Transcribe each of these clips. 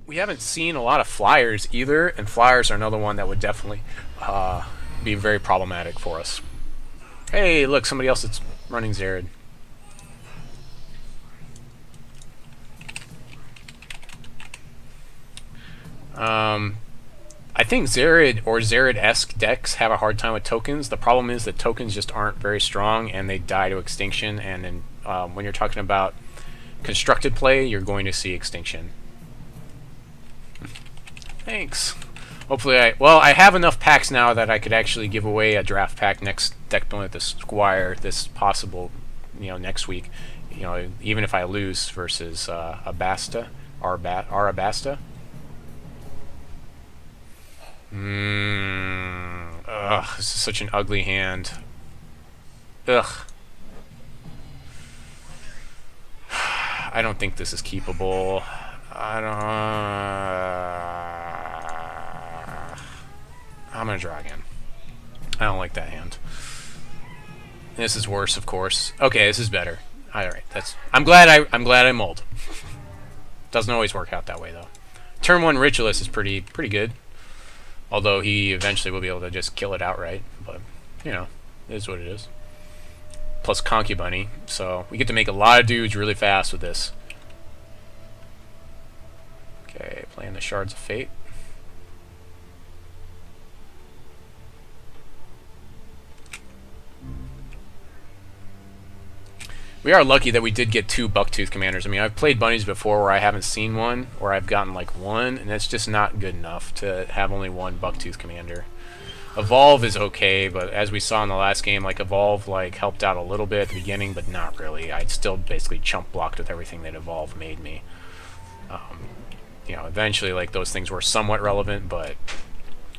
we haven't seen a lot of flyers either, and flyers are another one that would definitely be very problematic for us. Hey, look, somebody else that's running Zared. I think Zared or Zared-esque decks have a hard time with tokens. The problem is that tokens just aren't very strong and they die to extinction, and then when you're talking about constructed play, you're going to see extinction. Thanks. Hopefully I have enough packs now that I could actually give away a draft pack next deck building with the Squire this possible, next week. Even if I lose versus Arabasta. Ugh, this is such an ugly hand. Ugh. I don't think this is keepable. I'm gonna draw again. I don't like that hand. This is worse, of course. Okay, this is better. Alright, I'm glad I mulled. Doesn't always work out that way though. Turn 1 Ritualist is pretty good. Although he eventually will be able to just kill it outright. But, it is what it is. Plus Concubunny. So we get to make a lot of dudes really fast with this. Okay, playing the Shards of Fate. We are lucky that we did get 2 Bucktooth Commanders. I mean, I've played Bunnies before where I haven't seen one, or I've gotten like one, and that's just not good enough to have only 1 Bucktooth Commander. Evolve is okay, but as we saw in the last game, like Evolve helped out a little bit at the beginning, but not really. I'd still basically chump blocked with everything that Evolve made me. Eventually those things were somewhat relevant, but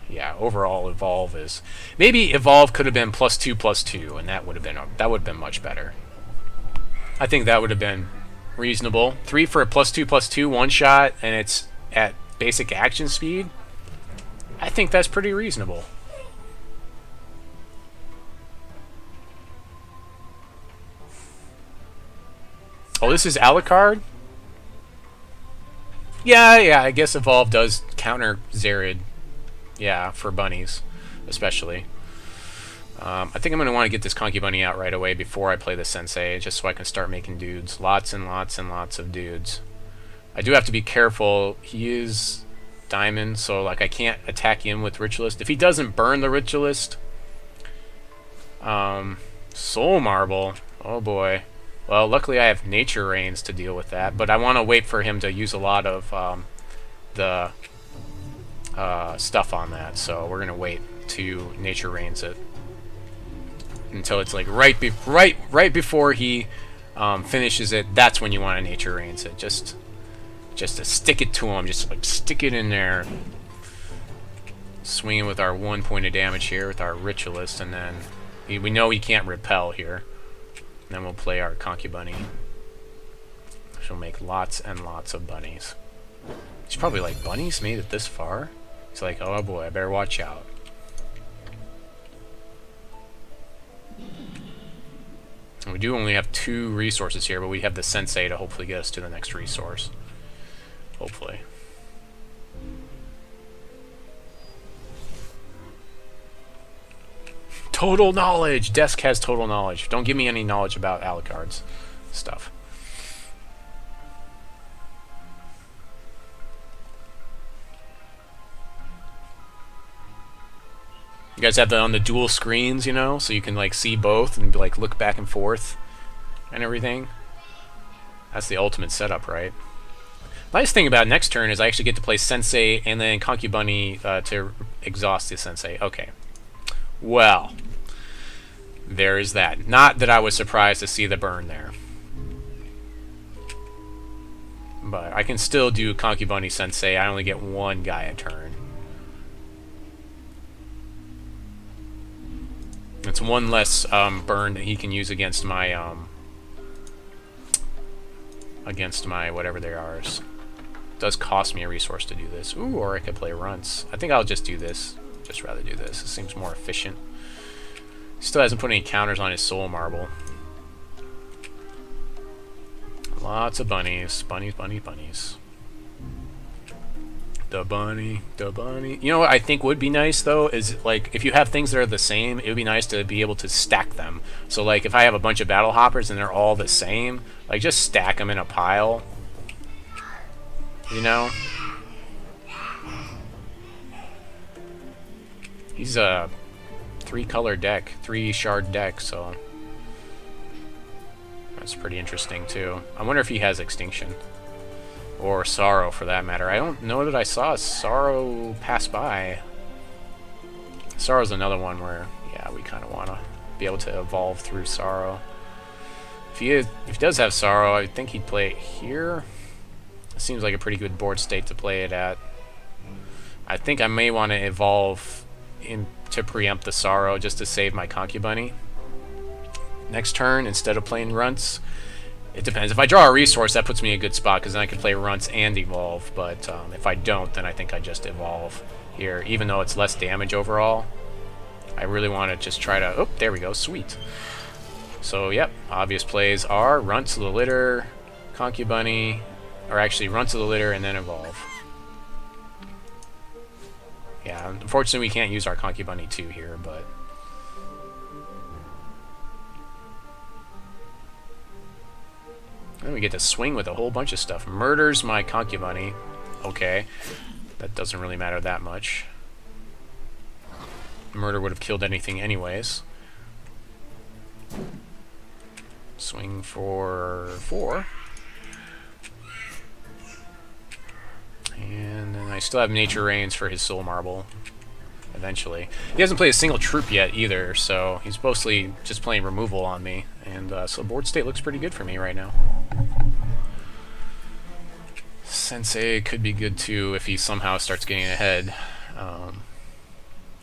yeah, overall Evolve is maybe Evolve could have been +2/+2, and that would have been much better. I think that would have been reasonable. 3 for a +2/+2 one shot, and it's at basic action speed. I think that's pretty reasonable. Oh, this is Alucard? Yeah, I guess Evolve does counter Zared. Yeah, for Bunnies, especially. I think I'm going to want to get this Concubunny out right away before I play the Sensei, just so I can start making dudes. Lots and lots and lots of dudes. I do have to be careful. He is Diamond, so I can't attack him with Ritualist. If he doesn't burn the Ritualist... Soul Marble. Oh boy. Well, luckily I have Nature Rains to deal with that, but I want to wait for him to use a lot of the stuff on that, so we're going to wait to Nature Rains it. Until it's right before he finishes it. That's when you want to Nature Rains it. Just to stick it to him. Just stick it in there. Swinging with our 1 point of damage here with our Ritualist, and then we know he can't repel here. And then we'll play our Concubunny. She'll make lots and lots of bunnies. He's probably like, bunnies made it this far? He's like, oh boy, I better watch out. And we do only have 2 resources here, but we have the Sensei to hopefully get us to the next resource. Hopefully. Total knowledge! Desk has total knowledge. Don't give me any knowledge about Alucard's stuff. You guys have that on the dual screens, so you can see both and look back and forth and everything. That's the ultimate setup, right? Nice thing about next turn is I actually get to play Sensei and then Concubunny to exhaust the Sensei. Okay. Well, there is that. Not that I was surprised to see the burn there. But I can still do Concubunny Sensei. I only get 1 guy a turn. It's 1 less burn that he can use against my whatever they are. It does cost me a resource to do this. Ooh, or I could play Runts. I think I'll just do this. Just rather do this. It seems more efficient. Still hasn't put any counters on his Soul Marble. Lots of bunnies. Bunnies, bunnies, bunnies. The bunny, the bunny. You know what I think would be nice though is like if you have things that are the same, it would be nice to be able to stack them. So like if I have a bunch of battle hoppers and they're all the same, like just stack them in a pile. You know? He's a 3-color deck, 3-shard deck, so that's pretty interesting too. I wonder if he has Extinction. Or Sorrow, for that matter. I don't know that I saw Sorrow pass by. Sorrow's another one where, yeah, we kind of want to be able to evolve through Sorrow. If he does have Sorrow, I think he'd play it here. It seems like a pretty good board state to play it at. I think I may want to evolve to preempt the Sorrow just to save my Concubunny next turn instead of playing Runts. It depends. If I draw a resource, that puts me in a good spot because then I can play Runts and evolve. But if I don't, then I think I just evolve here. Even though it's less damage overall, I really want to just try to... Oh, there we go. Sweet. So, yep. Obvious plays are Runts to the litter, Concubunny, or actually Runts to the litter and then evolve. Yeah, unfortunately we can't use our Concubunny 2 here, but... Then we get to swing with a whole bunch of stuff. Murders my Concubunny. Okay. That doesn't really matter that much. Murder would have killed anything anyways. Swing for 4. And then I still have Nature Reigns for his Soul Marble. Eventually. He hasn't played a single troop yet either, so he's mostly just playing removal on me. And so board state looks pretty good for me right now. Sensei could be good too if he somehow starts getting ahead.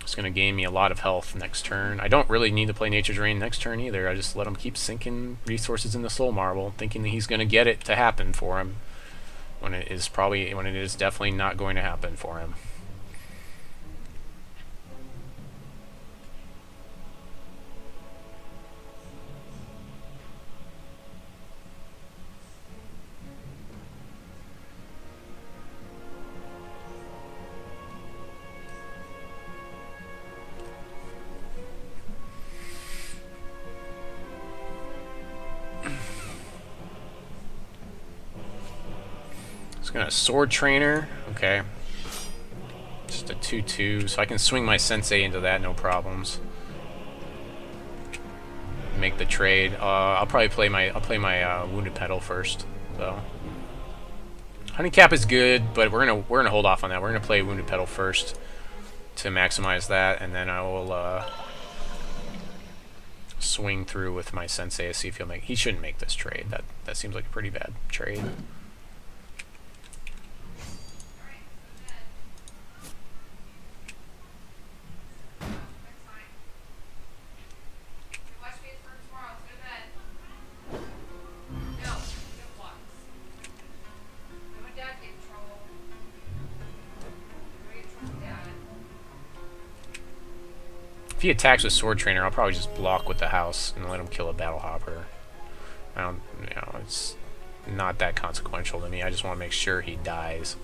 It's going to gain me a lot of health next turn. I don't really need to play Nature's Reign next turn either. I just let him keep sinking resources in the Soul Marble, thinking that he's going to get it to happen for him. When it is definitely not going to happen for him. Got a Sword Trainer, okay. Just a 2/2, so I can swing my Sensei into that, no problems. Make the trade. I'll probably play my Wounded Petal first, though. Honeycap is good, but we're gonna hold off on that. We're gonna play Wounded Petal first to maximize that, and then I will swing through with my Sensei to see if he'll make. He shouldn't make this trade. That seems like a pretty bad trade. If he attacks with Sword Trainer, I'll probably just block with the house and let him kill a Battle Hopper. It's not that consequential to me. I just want to make sure he dies.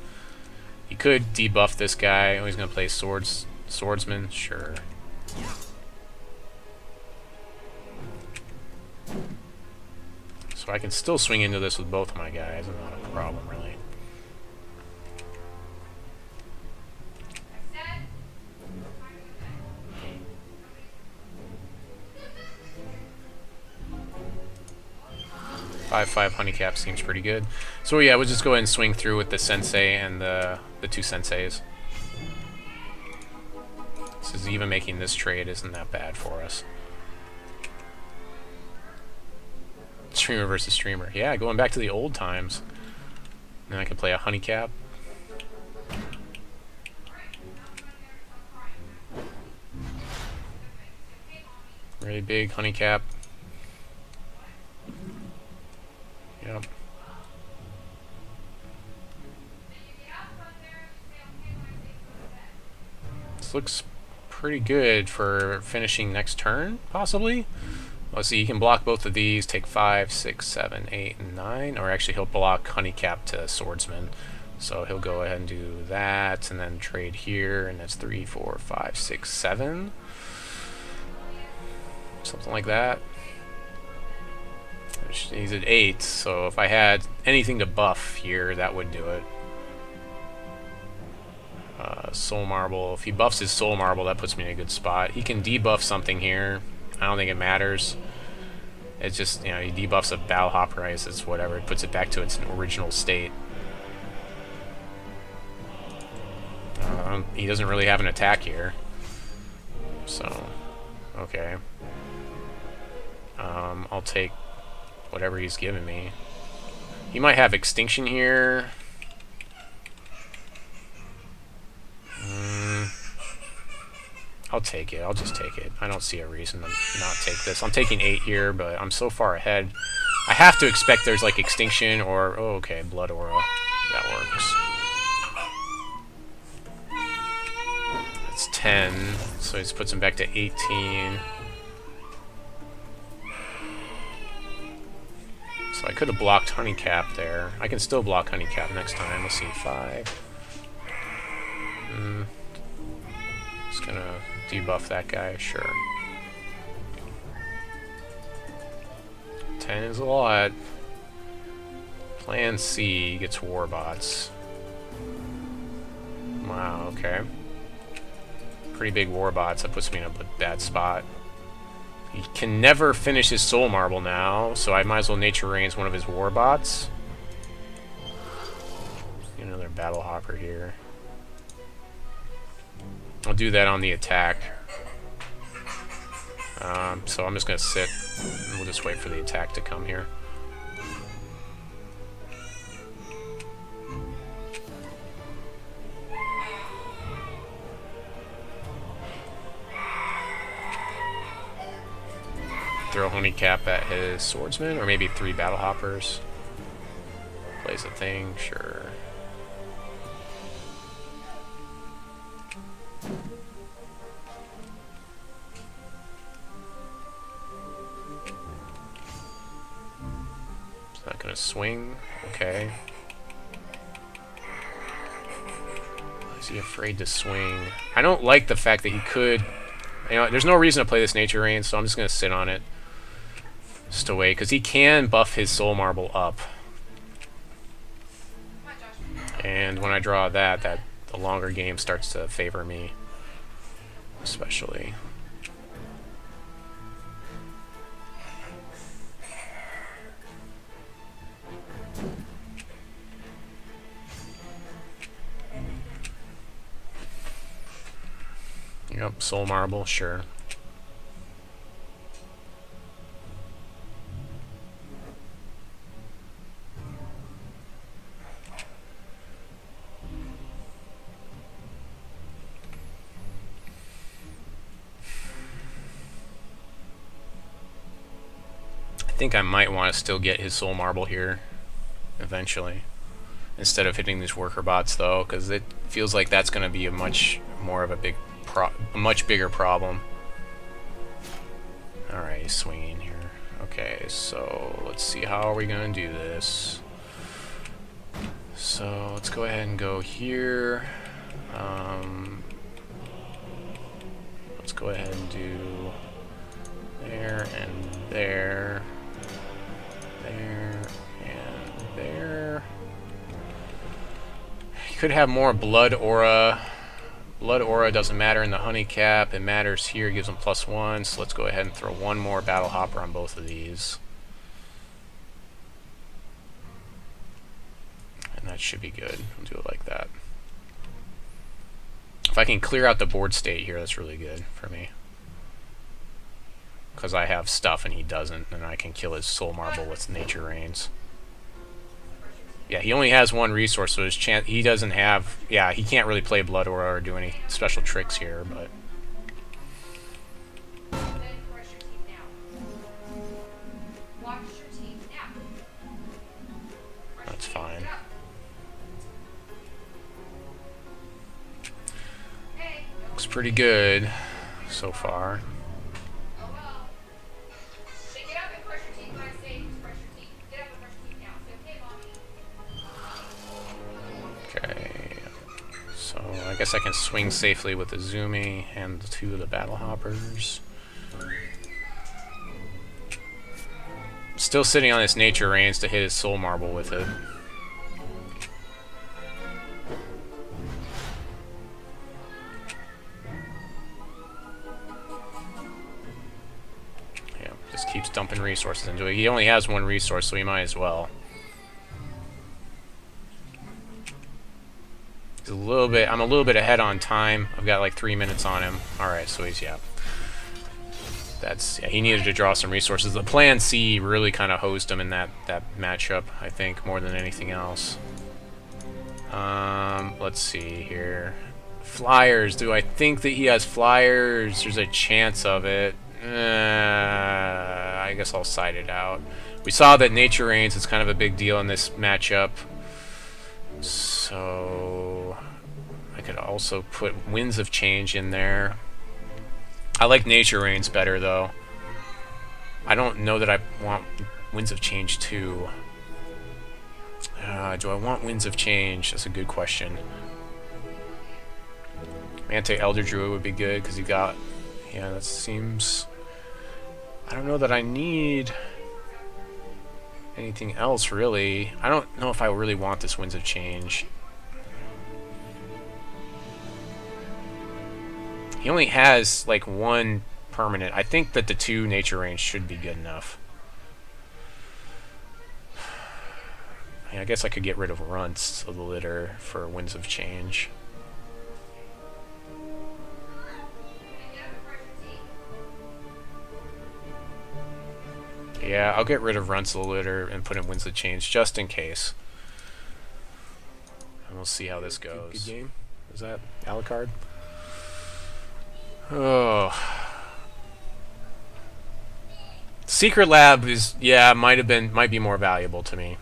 He could debuff this guy. Oh, he's going to play Swordsman? Sure. So I can still swing into this with both of my guys. Not a problem, really. Five Honeycap seems pretty good. So yeah, we'll just go ahead and swing through with the Sensei and the 2 Senseis. This is even making this trade isn't that bad for us. Streamer versus streamer. Yeah, going back to the old times. Then I can play a Honeycap. Really big Honeycap. Yep. This looks pretty good for finishing next turn, possibly. Let's see, he can block both of these, take 5, 6, 7, 8, and 9. Or actually, he'll block Honeycap to Swordsman. So he'll go ahead and do that, and then trade here, and that's 3, 4, 5, 6, 7. Something like that. He's at 8, so if I had anything to buff here, that would do it. Soul Marble. If he buffs his Soul Marble, that puts me in a good spot. He can debuff something here. I don't think it matters. It's just, you know, he debuffs a Battle Hopper, I guess it's whatever. It puts it back to its original state. He doesn't really have an attack here. So, okay. I'll take whatever he's giving me. He might have Extinction here. I'll take it. I'll just take it. I don't see a reason to not take this. I'm taking 8 here, but I'm so far ahead. I have to expect there's like Extinction or... Oh, okay, Blood Aura. That works. That's 10, so this puts him back to 18. So I could have blocked Honeycap there. I can still block Honeycap next time. Let's see, 5. Just gonna debuff that guy, sure. 10 is a lot. Plan C gets Warbots. Wow, okay. Pretty big Warbots. That puts me in a bad spot. He can never finish his Soul Marble now, so I might as well Nature Rains one of his Warbots. Another Battle Hopper here. I'll do that on the attack. So I'm just going to sit, and we'll just wait for the attack to come here. Throw Honeycap at his Swordsman, or maybe 3 Battle Hoppers. Plays a thing, sure. It's not gonna swing, okay. Why is he afraid to swing? I don't like the fact that he could... You know, there's no reason to play this Nature Rain, so I'm just gonna sit on it. Just to wait, because he can buff his Soul Marble up. And when I draw that, the longer game starts to favor me. Especially. Yep, Soul Marble, sure. I think I might want to still get his Soul Marble here eventually, instead of hitting these Worker Bots though, because it feels like that's going to be a much more of a much bigger problem. Alright, he's swinging here. Okay, so let's see, how are we going to do this? So let's go ahead and go here. Let's go ahead and do there and there. There and there. You could have more Blood Aura. Blood Aura doesn't matter in the Honeycap. It matters here. It gives them +1. So let's go ahead and throw one more Battle Hopper on both of these. And that should be good. We'll do it like that. If I can clear out the board state here, that's really good for me. Because I have stuff and he doesn't, and I can kill his Soul Marble with Nature Rains. Yeah, he only has 1 resource, so his chance he doesn't have. Yeah, he can't really play Blood Aura or do any special tricks here, but. That's fine. Looks pretty good so far. guess I can swing safely with the Uzume and the 2 of the Battle Hoppers. Still sitting on his Nature Reigns to hit his Soul Marble with it. Yeah, just keeps dumping resources into it. He only has 1 resource, so he might as well. He's a little bit. I'm a little bit ahead on time. I've got like 3 minutes on him. All right, so he's yeah. Yeah, he needed to draw some resources. The plan C really kind of hosed him in that matchup, I think, more than anything else. Let's see here. Flyers. Do I think that he has flyers? There's a chance of it. I guess I'll side it out. We saw that Nature Reigns is kind of a big deal in this matchup. So I could also put Winds of Change in there. I like Nature Reigns better, though. I don't know that I want Winds of Change too. Do I want Winds of Change? That's a good question. Anti-Elder Druid would be good, because you got... Yeah, that seems... I don't know that I need anything else, really. I don't know if I really want this Winds of Change. He only has, like, 1 permanent. I think that the 2 Nature Range should be good enough. Yeah, I guess I could get rid of Runts of the litter for Winds of Change. Yeah, I'll get rid of Runts of the litter and put in Winds of Change just in case. And we'll see how this goes. Good game. Is that Alucard? Oh. Secret Lab is, yeah, might be more valuable to me.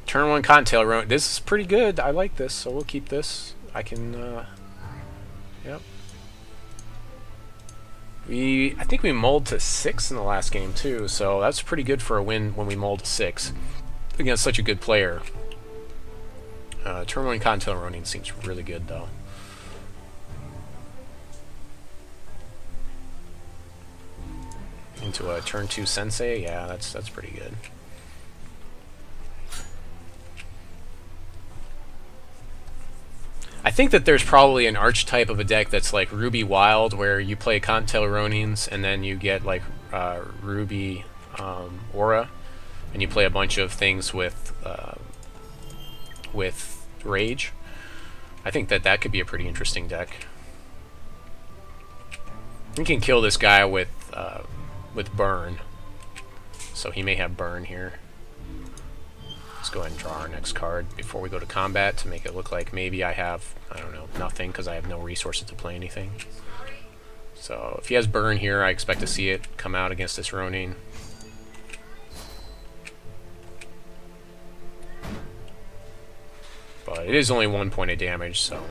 Turn 1 Cottontail Ronin. This is pretty good. I like this, so we'll keep this. I can, yep. I think we mulled to 6 in the last game, too, so that's pretty good for a win when we mulled to 6 against such a good player. Turn 1 Cottontail Ronin seems really good, though. Into a turn 2 Sensei, yeah, that's pretty good. I think that there's probably an archetype of a deck that's like Ruby Wild, where you play Cottontail Ronins and then you get like Ruby Aura, and you play a bunch of things with Rage. I think that could be a pretty interesting deck. You can kill this guy with Burn, so he may have Burn here. Let's go ahead and draw our next card before we go to combat to make it look like maybe I have, I don't know, nothing, because I have no resources to play anything. So if he has Burn here, I expect to see it come out against this Ronin. But it is only 1 point of damage, so...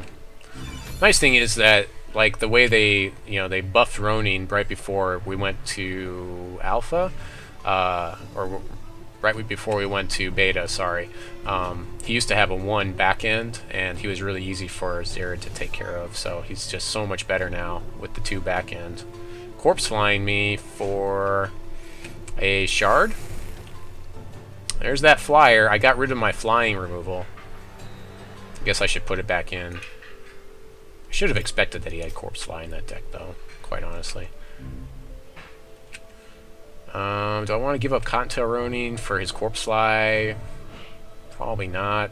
Nice thing is that, like, the way they buffed Ronin right before we went to Alpha, or right before we went to Beta, sorry. He used to have a 1 back end, and he was really easy for Zerad to take care of, so he's just so much better now with the 2 back end. Corpse flying me for a shard. There's that flyer. I got rid of my flying removal. I guess I should put it back in. I should have expected that he had Corpse Fly in that deck, though, quite honestly. Do I want to give up Cottontail Ronin for his Corpse Fly? Probably not.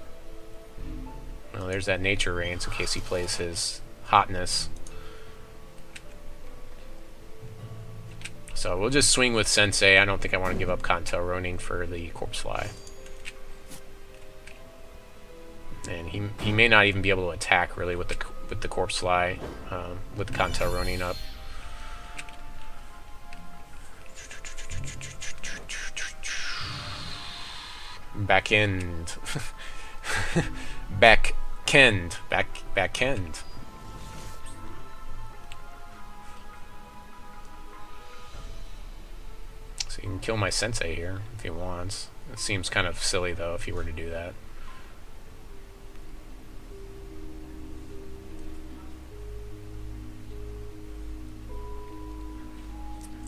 Well, there's that Nature Reigns in case he plays his Hotness. So we'll just swing with Sensei. I don't think I want to give up Cottontail Ronin for the Corpse Fly. And he may not even be able to attack really with the Corpse Fly, with the Cottontail Ronin up. Backend. Backend. Backend. So you can kill my Sensei here if he wants. It seems kind of silly though if he were to do that.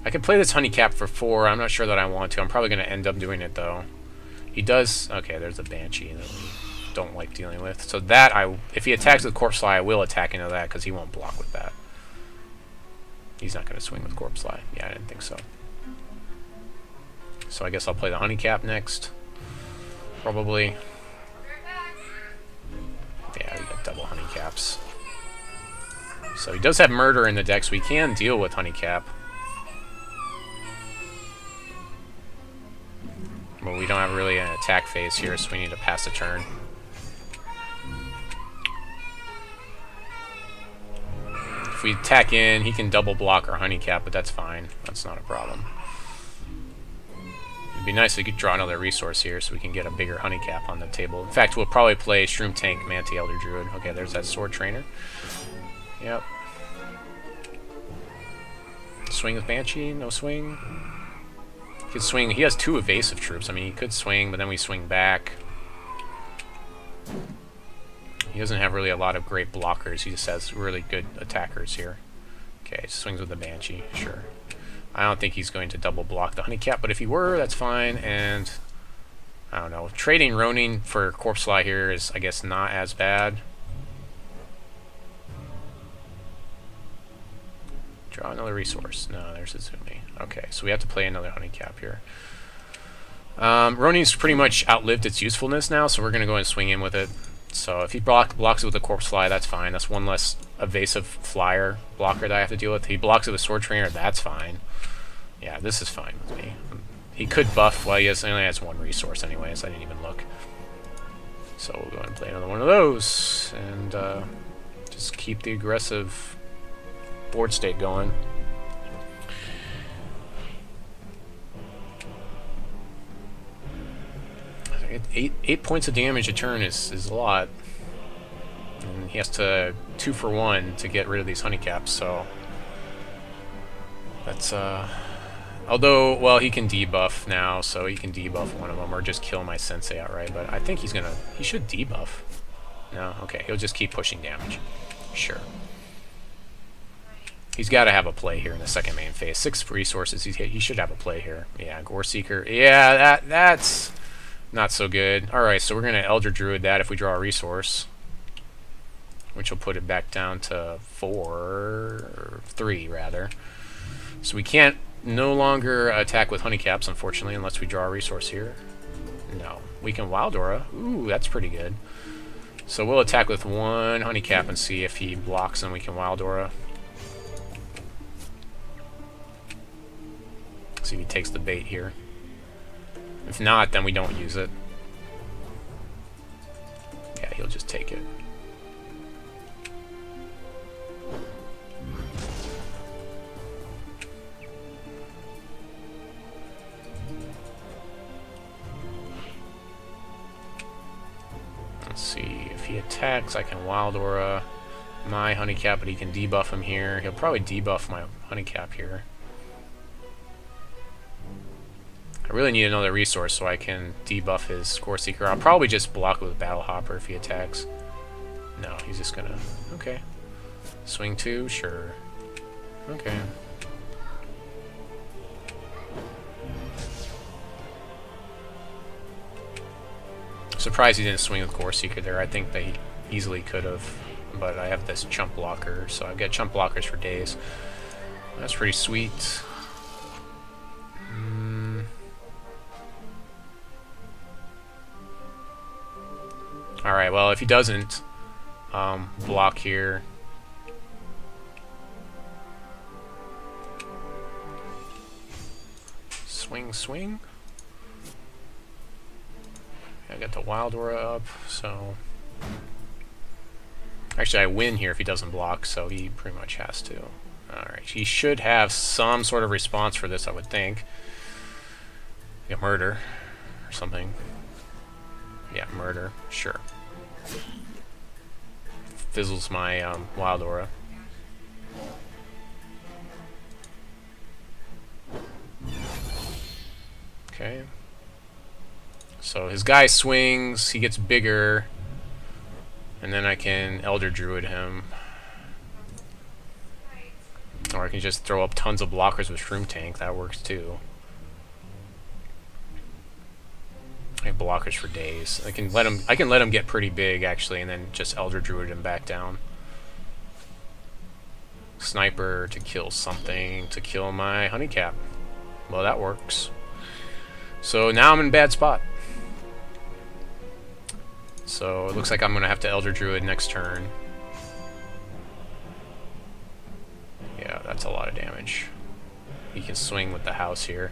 I could play this Honeycap for 4. I'm not sure that I want to. I'm probably going to end up doing it, though. He does... Okay, there's a Banshee that we don't like dealing with. So that, if he attacks with Corpse Fly, I will attack into that, because he won't block with that. He's not going to swing with Corpse Fly. Yeah, I didn't think so. So I guess I'll play the Honeycap next. Probably. Yeah, we got double Honeycaps. So he does have Murder in the deck, so we can deal with Honeycap. But we don't have really an attack phase here, so we need to pass the turn. If we attack in, he can double block our Honeycap, but that's fine. That's not a problem. It'd be nice if we could draw another resource here so we can get a bigger Honeycap on the table. In fact, we'll probably play Shroomtank, Manti, Elder Druid. Okay, there's that Sword Trainer. Yep. Swing with Banshee, no swing. He could swing. He has 2 evasive troops. I mean, he could swing, but then we swing back. He doesn't have really a lot of great blockers. He just has really good attackers here. Okay, swings with the Banshee, sure. I don't think he's going to double block the Honeycap, but if he were, that's fine. And I don't know. Trading Ronin for Corpse Fly here is, I guess, not as bad. Draw another resource. No, there's Uzume. Okay, so we have to play another Honeycap here. Ronin's pretty much outlived its usefulness now, so we're going to go and swing in with it. So if he blocks it with a Corpse Fly, that's fine. That's one less evasive flyer blocker that I have to deal with. If he blocks it with Sword Trainer, that's fine. Yeah, this is fine with me. He could buff, well, he only has 1 resource anyway, so I didn't even look. So we'll go ahead and play another one of those, and just keep the aggressive board state going. Eight points of damage a turn is a lot. And he has to 2 for 1 to get rid of these Honeycaps, so that's although, well, he can debuff now, so he can debuff one of them or just kill my Sensei outright, but I think he should debuff. No? Okay, he'll just keep pushing damage. Sure. He's got to have a play here in the second main phase. 6 resources, he should have a play here. Yeah, Gore Seeker. Yeah, that's not so good. Alright, so we're going to Elder Druid that if we draw a resource, which will put it back down to 3, rather. So we can't no longer attack with Honeycaps, unfortunately, unless we draw a resource here. No. We can Wild Aura. Ooh, that's pretty good. So we'll attack with 1 Honeycap and see if he blocks and we can Wild Aura. See if he takes the bait here. If not, then we don't use it. Yeah, he'll just take it. Let's see, if he attacks, I can Wild Aura my Honeycap, but he can debuff him here. He'll probably debuff my Honeycap here. I really need another resource so I can debuff his Gore Seeker. I'll probably just block it with Battle Hopper if he attacks. No, he's just gonna... Okay. Swing 2? Sure. Okay. Surprised he didn't swing with Gore Seeker there. I think they easily could have, but I have this chump blocker, so I've got chump blockers for days. That's pretty sweet. Alright, well, if he doesn't block here... Swing, swing? I got the Wild Aura up, so... Actually, I win here if he doesn't block, so he pretty much has to. Alright, he should have some sort of response for this, I would think. Get Murder, or something. Yeah, Murder, sure. Fizzles my Wild Aura. Okay. So his guy swings, he gets bigger, and then I can Elder Druid him. Or Or I can just throw up tons of blockers with Shroomtank. That works too. I have blockers for days. I can let him get pretty big actually, and then just Elder Druid him back down. Sniper to kill something, to kill my Honeycap. Well, that works. So now I'm in a bad spot. So it looks like I'm gonna have to Elder Druid next turn. Yeah, that's a lot of damage. He can swing with the house here.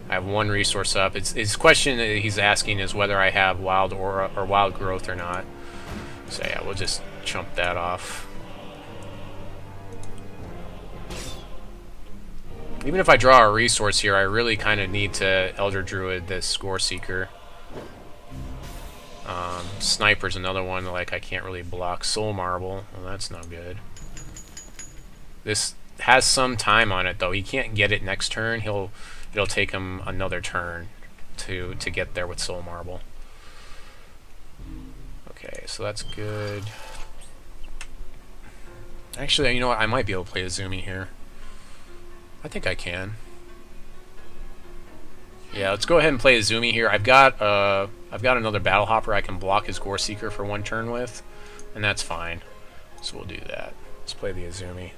I have one resource up. His question that he's asking is whether I have Wild Aura or Wild Growth or not. So yeah, we'll just chump that off. Even if I draw a resource here, I really kind of need to Elder Druid this Score Seeker. Sniper's another one like I can't really block. Soul Marble, well that's not good. This has some time on it though. He can't get it next turn. It'll take him another turn to get there with Soul Marble. Okay, so that's good. Actually, you know what? I might be able to play Uzume here. I think I can. Yeah, let's go ahead and play Uzume here. I've got another Battle Hopper I can block his Gore Seeker for one turn with, and that's fine. So we'll do that. Let's play the Uzume.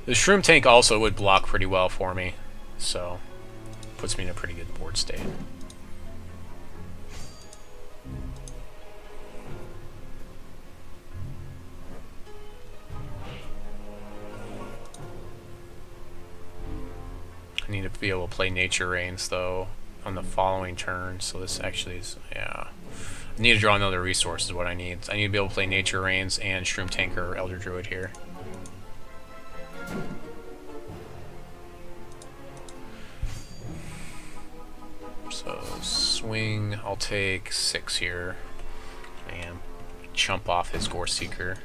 The Shroomtank also would block pretty well for me, so puts me in a pretty good board state. I need to be able to play Nature Rains though on the following turn, so this actually is, yeah. I need to draw another resource is what I need. I need to be able to play Nature Rains and Shroomtank or Elder Druid here. So swing, I'll take 6 here and chump off his Gore Seeker.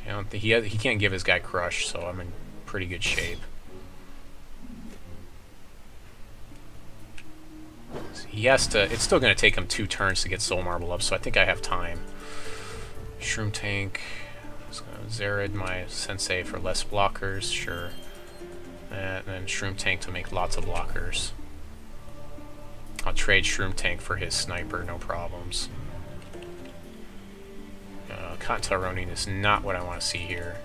I don't think he can't give his guy Crush, so I'm in pretty good shape. So he has to. It's still going to take him 2 turns to get Soul Marble up, so I think I have time. Shroomtank. Zared my Sensei for less blockers, sure. And then Shroomtank to make lots of blockers. I'll trade Shroomtank for his Sniper, no problems. Cottontail Ronin is not what I want to see here.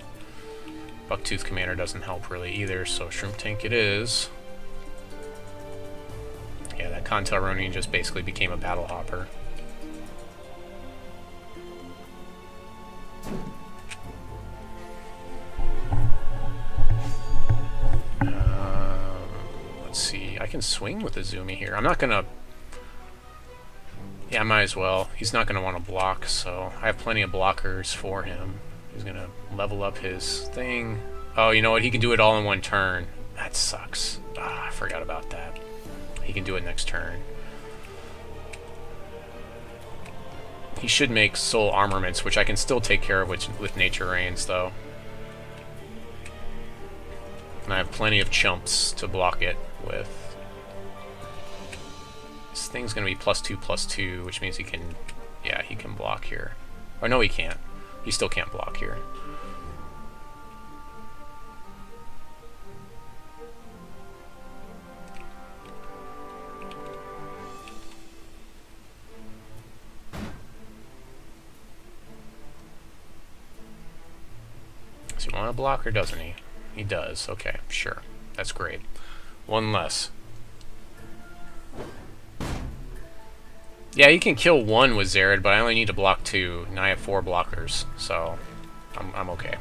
Bucktooth Commander doesn't help really either, so Shroomtank it is. Yeah, that Cottontail Ronin just basically became a Battle Hopper. Let's see, I can swing with Uzume here. I'm not gonna... Yeah, I might as well. He's not going to want to block, so I have plenty of blockers for him. He's going to level up his thing. Oh, you know what? He can do it all in one turn. That sucks. Ah, I forgot about that. He can do it next turn. He should make Soul Armaments, which I can still take care of with Nature Rains, though. And I have plenty of chumps to block it with. This thing's going to be +2/+2, which means he can... Yeah, he can block here. Or no, he can't. He still can't block here. Does he want to block or doesn't he? He does. Okay, sure. That's great. One less. Yeah, you can kill 1 with Zared, but I only need to block 2. Now I have 4 blockers, so I'm okay.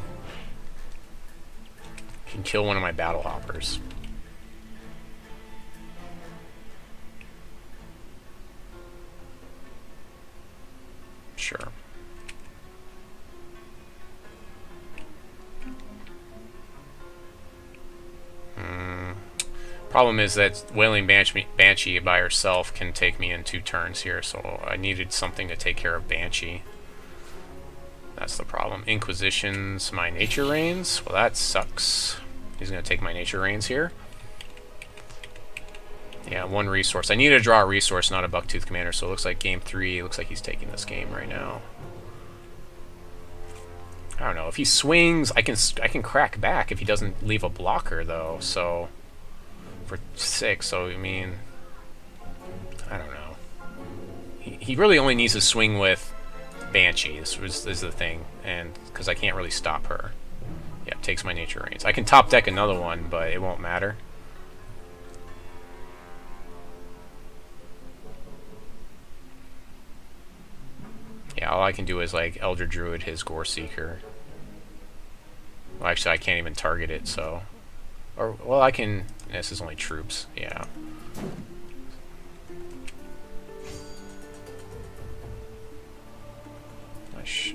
Can kill one of my Battle Hoppers. Sure. Problem is that Wailing Banshee by herself can take me in 2 turns here, so I needed something to take care of Banshee. That's the problem. Inquisition's my Nature Rains. Well, that sucks. He's going to take my Nature Rains here. Yeah, 1 resource. I need to draw a resource, not a Bucktooth Commander, so it looks like game 3. It looks like he's taking this game right now. I don't know. If he swings, I can crack back if he doesn't leave a blocker, though. So, for 6, so, I mean, I don't know. He really only needs to swing with Banshee, is the thing, and because I can't really stop her. Yeah, takes my Nature Reigns. I can top deck another one, but it won't matter. Yeah, all I can do is, like, Elder Druid his Gore Seeker. Well, actually, I can't even target it, so... Or, well, I can... This is only troops, yeah.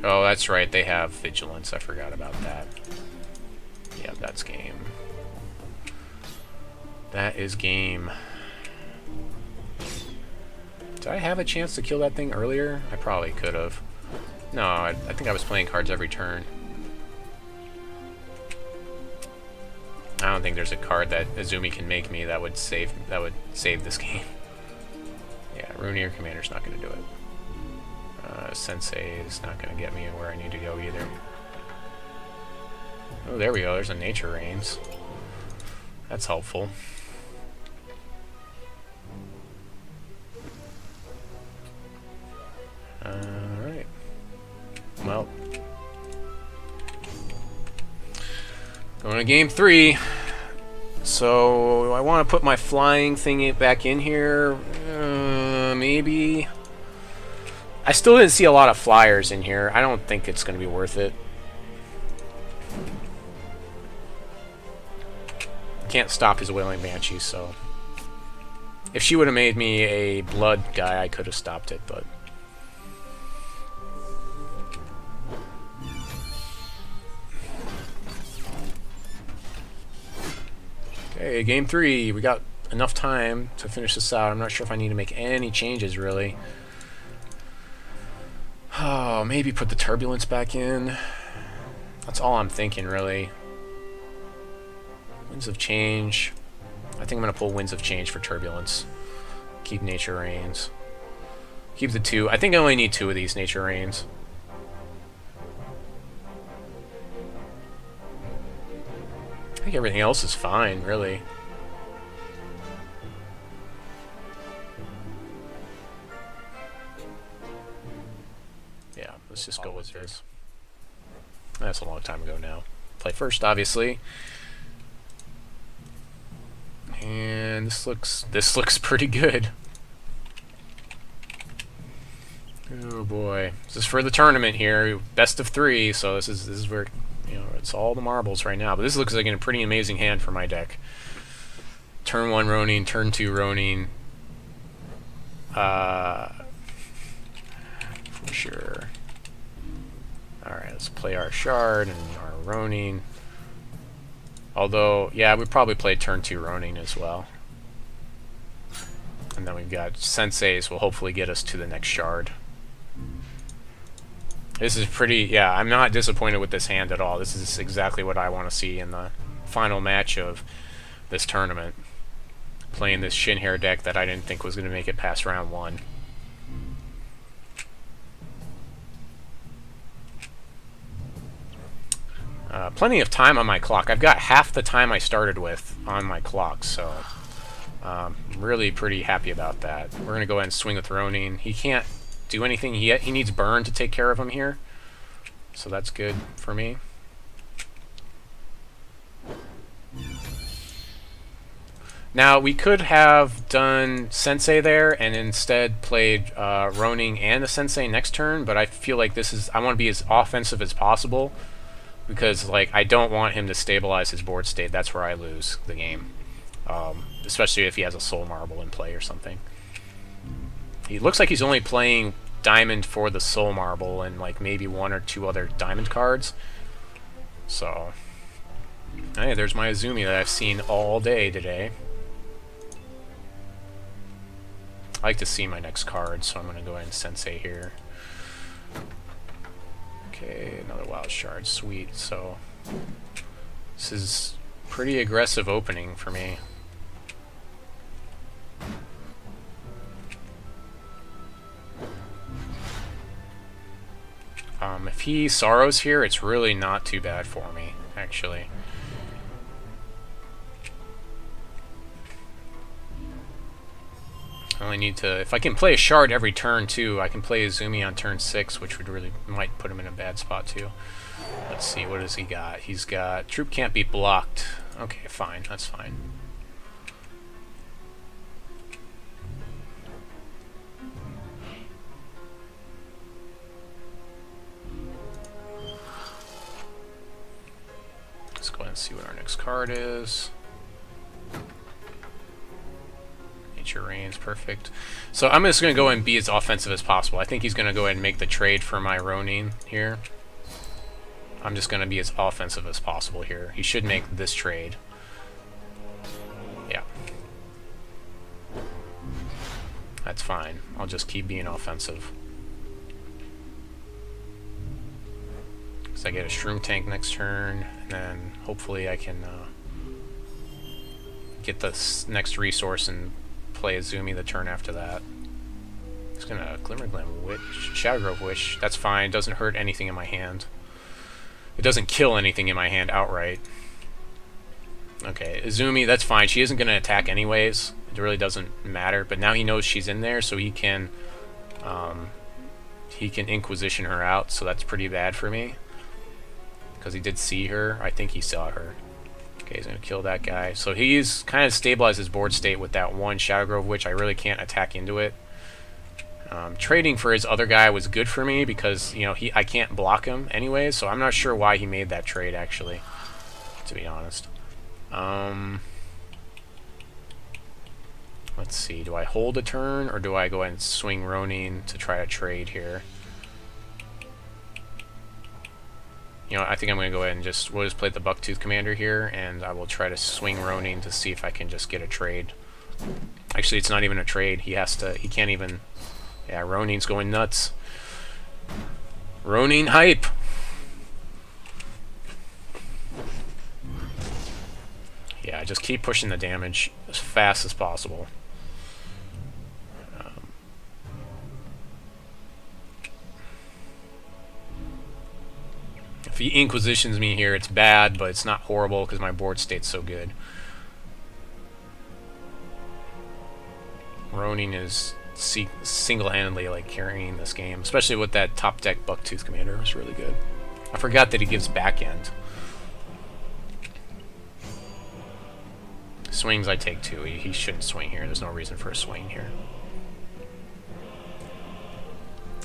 Oh, that's right, they have Vigilance. I forgot about that. Yeah, that's game. That is game. Did I have a chance to kill that thing earlier? I probably could have. No, I think I was playing cards every turn. I don't think there's a card that Uzume can make me that would save this game. Yeah, Moon'ariu Commander's not going to do it. Sensei is not going to get me where I need to go either. Oh, there we go. There's a Nature Reigns. That's helpful. Alright. Well. Going to game 3. So, I want to put my flying thingy back in here. Maybe. I still didn't see a lot of flyers in here. I don't think it's going to be worth it. Can't stop his Wailing Banshee, so... If she would have made me a blood guy, I could have stopped it, but... Okay, game 3. We got enough time to finish this out. I'm not sure if I need to make any changes, really. Oh, maybe put the Turbulence back in. That's all I'm thinking, really. Winds of Change. I think I'm going to pull Winds of Change for Turbulence. Keep Nature Reigns. Keep the 2. I think I only need 2 of these Nature Reigns. I think everything else is fine, really. Yeah, let's just go with this. That's a long time ago now. Play first, obviously. And this looks pretty good. Oh boy. This is for the tournament here. Best of 3, so this is where, you know, it's all the marbles right now. But this looks like a pretty amazing hand for my deck. Turn 1 Ronin, turn 2 Ronin. For sure. Alright, let's play our Shard and our Ronin. Although, yeah, we probably play turn 2 Ronin as well. And then we've got Sensei's will hopefully get us to the next Shard. This is pretty, yeah, I'm not disappointed with this hand at all. This is exactly what I want to see in the final match of this tournament. Playing this Shin'hare deck that I didn't think was going to make it past round 1. Plenty of time on my clock. I've got half the time I started with on my clock, so I'm really pretty happy about that. We're going to go ahead and swing with Ronin. He can't do anything. He needs burn to take care of him here, so that's good for me. Now, we could have done Sensei there and instead played Ronin and the Sensei next turn, but I feel like I want to be as offensive as possible. Because, like, I don't want him to stabilize his board state. That's where I lose the game. Especially if he has a Soul Marble in play or something. He looks like he's only playing Diamond for the Soul Marble and, like, maybe 1 or 2 other Diamond cards. So, hey, there's my Uzume that I've seen all day today. I like to see my next card, so I'm going to go ahead and Sensei here. Okay, another Wild Shard, sweet. So this is pretty aggressive opening for me. If If he sorrows here, it's really not too bad for me, actually. I only need to... If I can play a shard every turn, too, I can play Uzume on turn 6, which would really... might put him in a bad spot, too. Let's see, what does he got? He's got... Troop can't be blocked. Okay, fine, that's fine. Let's go ahead and see what our next card is. Nature Reigns, perfect. So I'm just going to go ahead and be as offensive as possible. I think he's going to go ahead and make the trade for my Ronin here. I'm just going to be as offensive as possible here. He should make this trade. Yeah. That's fine. I'll just keep being offensive. So I get a Shroomtank next turn, and then hopefully I can get this next resource and play Uzume the turn after that. It's gonna Glimmerglam Witch, Shadowgrove Wish. That's fine. Doesn't hurt anything in my hand. It doesn't kill anything in my hand outright. Okay, Uzume, that's fine. She isn't gonna attack anyways. It really doesn't matter. But now he knows she's in there, so he can Inquisition her out. So that's pretty bad for me. Because he did see her. I think he saw her. Okay, he's going to kill that guy. So he's kind of stabilized his board state with that one Shadowgrove Witch. I really can't attack into it. Trading for his other guy was good for me because, you know, I can't block him anyways. So I'm not sure why he made that trade, actually, to be honest. Let's see. Do I hold a turn or do I go ahead and swing Ronin to try to trade here? You know, I think I'm going to go ahead and we'll just play the Bucktooth Commander here, and I will try to swing Ronin to see if I can just get a trade. Actually, it's not even a trade. He can't even... Yeah, Ronin's going nuts. Ronin hype! Yeah, just keep pushing the damage as fast as possible. If he Inquisitions me here, it's bad, but it's not horrible because my board state's so good. Ronin is single-handedly like carrying this game, especially with that top deck Bucktooth Commander. It's really good. I forgot that he gives back end. Swings I take two. He shouldn't swing here. There's no reason for a swing here.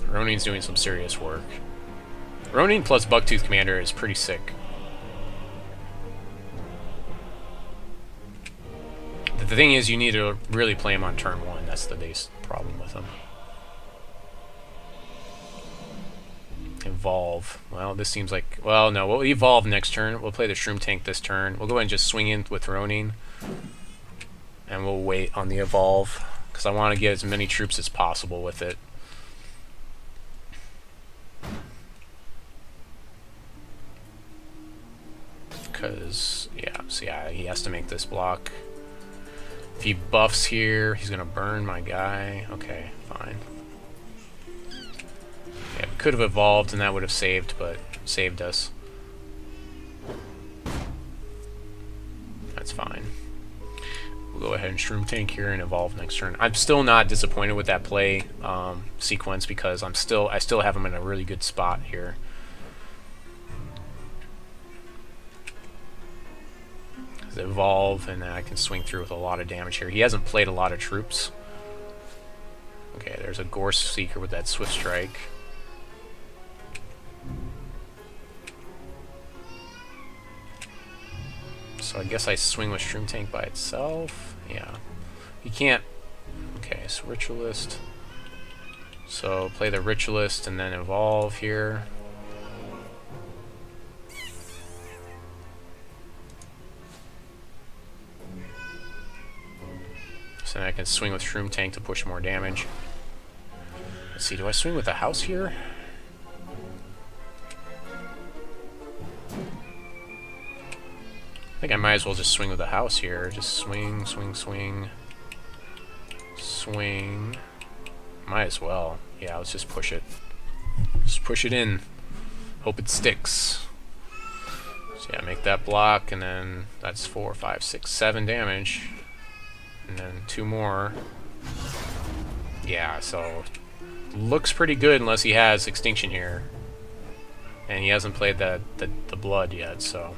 Ronin's doing some serious work. Ronin plus Bucktooth Commander is pretty sick. The thing is, you need to really play him on turn 1. That's the base problem with him. Evolve. Well, this seems like... Well, no, we'll evolve next turn. We'll play the Shroomtank this turn. We'll go ahead and just swing in with Ronin. And we'll wait on the evolve. Because I want to get as many troops as possible with it. Because, yeah, so yeah, he has to make this block. If he buffs here, he's going to burn my guy. Okay, fine. Yeah, we could have evolved and that would have saved us. That's fine. We'll go ahead and Shroomtank here and evolve next turn. I'm still not disappointed with that play sequence because I still have him in a really good spot here. Evolve, and then I can swing through with a lot of damage here. He hasn't played a lot of troops. Okay, there's a Gorse Seeker with that Swift Strike. So I guess I swing with Shroomtank by itself. Yeah. He can't... Okay, so Ritualist. So play the Ritualist and then evolve here. So then I can swing with Shroomtank to push more damage. Let's see, do I swing with a house here? I think I might as well just swing with a house here. Just swing, swing, swing. Swing. Might as well. Yeah, let's just push it. Just push it in. Hope it sticks. So yeah, make that block, and then that's 4, 5, 6, 7 damage. And then 2 more. Yeah, so looks pretty good unless he has Extinction here. And he hasn't played the blood yet, so...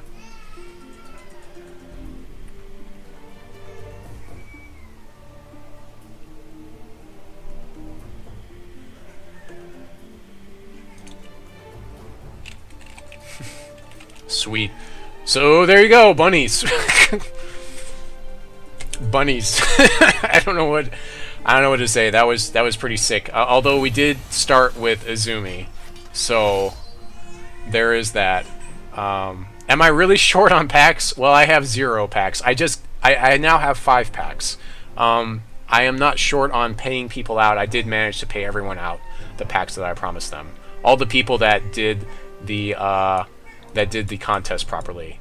Sweet. So there you go, bunnies. Bunnies. I don't know what to say. That was pretty sick. Although we did start with Uzume, so there is that. Am I really short on packs? Well, I have 0 packs. I now have 5 packs. I am not short on paying people out. I did manage to pay everyone out the packs that I promised them. All the people that did the contest properly.